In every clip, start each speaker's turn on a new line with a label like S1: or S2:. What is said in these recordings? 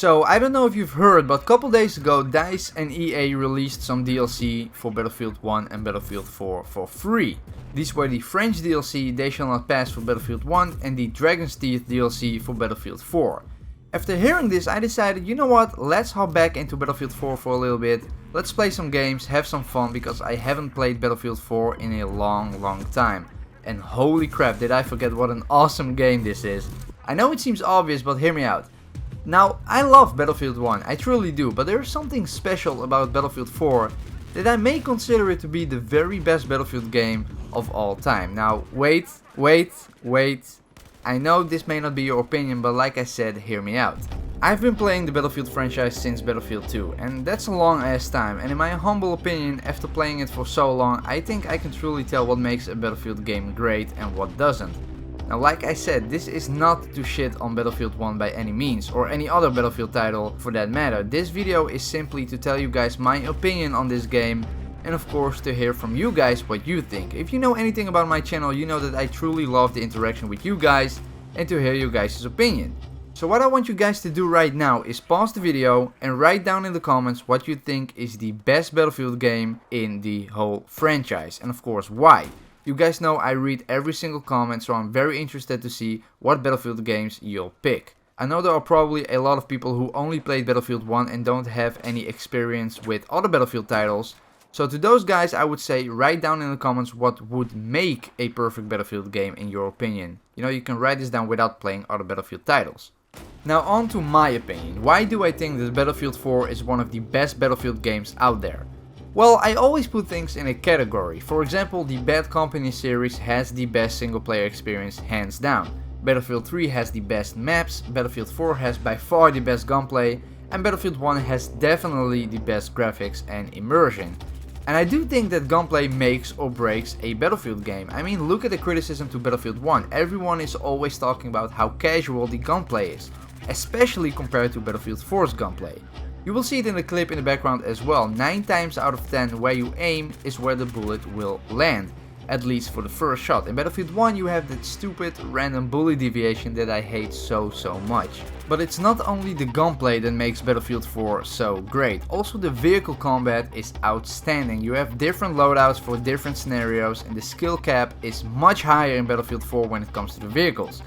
S1: So, I don't know if you've heard, but a couple days ago DICE and EA released some DLC for Battlefield 1 and Battlefield 4 for free. These were the French DLC They Shall Not Pass for Battlefield 1 and the Dragon's Teeth DLC for Battlefield 4. After hearing this, I decided, you know what, let's hop back into Battlefield 4 for a little bit. Let's play some games, have some fun, because I haven't played Battlefield 4 in a long time. And holy crap, did I forget what an awesome game this is. I know it seems obvious, but hear me out. Now, I love Battlefield 1, I truly do, but there is something special about Battlefield 4 that I may consider it to be the very best Battlefield game of all time. Now, wait. I know this may not be your opinion, but like I said, hear me out. I've been playing the Battlefield franchise since Battlefield 2, and that's a long ass time, and in my humble opinion, after playing it for so long, I think I can truly tell what makes a Battlefield game great and what doesn't. Now, like I said, this is not to shit on Battlefield 1 by any means, or any other Battlefield title for that matter. This video is simply to tell you guys my opinion on this game, and of course to hear from you guys what you think. If you know anything about my channel, you know that I truly love the interaction with you guys, and to hear you guys' opinion. So what I want you guys to do right now is pause the video and write down in the comments what you think is the best Battlefield game in the whole franchise, and of course why. You guys know I read every single comment, so I'm very interested to see what Battlefield games you'll pick. I know there are probably a lot of people who only played Battlefield 1 and don't have any experience with other Battlefield titles. So to those guys I would say write down in the comments what would make a perfect Battlefield game in your opinion. You know, you can write this down without playing other Battlefield titles. Now on to my opinion. Why do I think that Battlefield 4 is one of the best Battlefield games out there? Well, I always put things in a category. For example, the Bad Company series has the best single player experience hands down. Battlefield 3 has the best maps, Battlefield 4 has by far the best gunplay, and Battlefield 1 has definitely the best graphics and immersion. And I do think that gunplay makes or breaks a Battlefield game. I mean, look at the criticism to Battlefield 1. Everyone is always talking about how casual the gunplay is, especially compared to Battlefield 4's gunplay. You will see it in the clip in the background as well. 9 times out of 10 where you aim is where the bullet will land, at least for the first shot. In Battlefield 1 you have that stupid random bullet deviation that I hate so much. But it's not only the gunplay that makes Battlefield 4 so great, also the vehicle combat is outstanding. You have different loadouts for different scenarios and the skill cap is much higher in Battlefield 4 when it comes to the vehicles.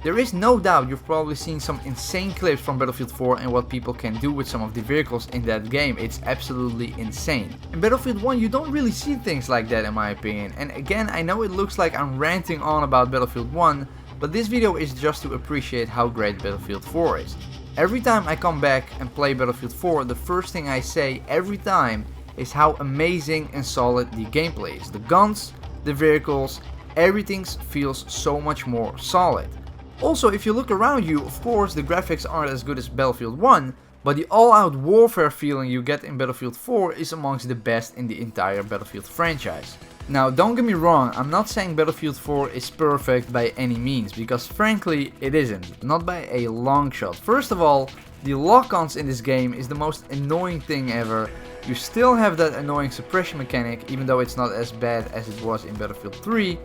S1: There is no doubt you've probably seen some insane clips from Battlefield 4 and what people can do with some of the vehicles in that game. It's absolutely insane. In Battlefield 1 you don't really see things like that in my opinion. And again, I know it looks like I'm ranting on about Battlefield 1, but this video is just to appreciate how great Battlefield 4 is. Every time I come back and play Battlefield 4, the first thing I say every time is how amazing and solid the gameplay is. The guns, the vehicles, everything feels so much more solid. Also, if you look around you, of course the graphics aren't as good as Battlefield 1, but the all-out warfare feeling you get in Battlefield 4 is amongst the best in the entire Battlefield franchise. Now don't get me wrong, I'm not saying Battlefield 4 is perfect by any means, because frankly it isn't, not by a long shot. First of all, the lock-ons in this game is the most annoying thing ever. You still have that annoying suppression mechanic, even though it's not as bad as it was in Battlefield 3.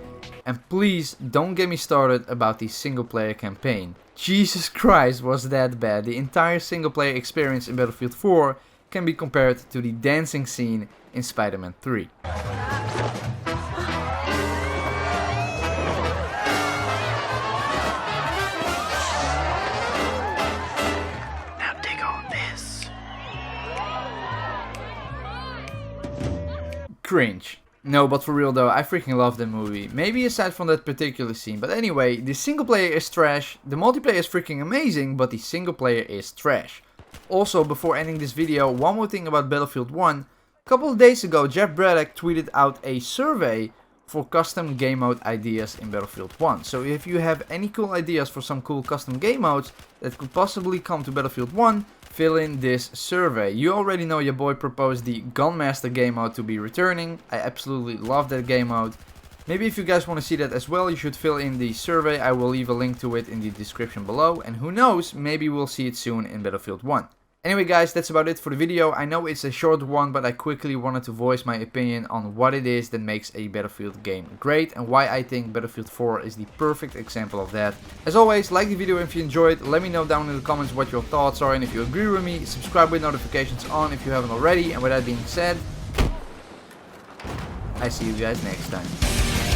S1: And please don't get me started about the single player campaign. Jesus Christ, was that bad. The entire single player experience in Battlefield 4 can be compared to the dancing scene in Spider-Man 3.
S2: Now dig on this.
S1: Cringe. No, but for real though, I freaking love the movie. Maybe aside from that particular scene, but anyway, the single player is trash, the multiplayer is freaking amazing, but the single player is trash. Also, before ending this video, one more thing about Battlefield 1. A couple of days ago, Jeff Braddock tweeted out a survey for custom game mode ideas in Battlefield 1. So if you have any cool ideas for some cool custom game modes that could possibly come to Battlefield 1, fill in this survey. You already know your boy proposed the Gunmaster game mode to be returning. I absolutely love that game mode. Maybe if you guys want to see that as well, you should fill in the survey. I will leave a link to it in the description below. And who knows, maybe we'll see it soon in Battlefield 1. Anyway guys, that's about it for the video. I know it's a short one, but I quickly wanted to voice my opinion on what it is that makes a Battlefield game great and why I think Battlefield 4 is the perfect example of that. As always, like the video if you enjoyed, let me know down in the comments what your thoughts are, and if you agree with me, subscribe with notifications on if you haven't already. And with that being said, I see you guys next time.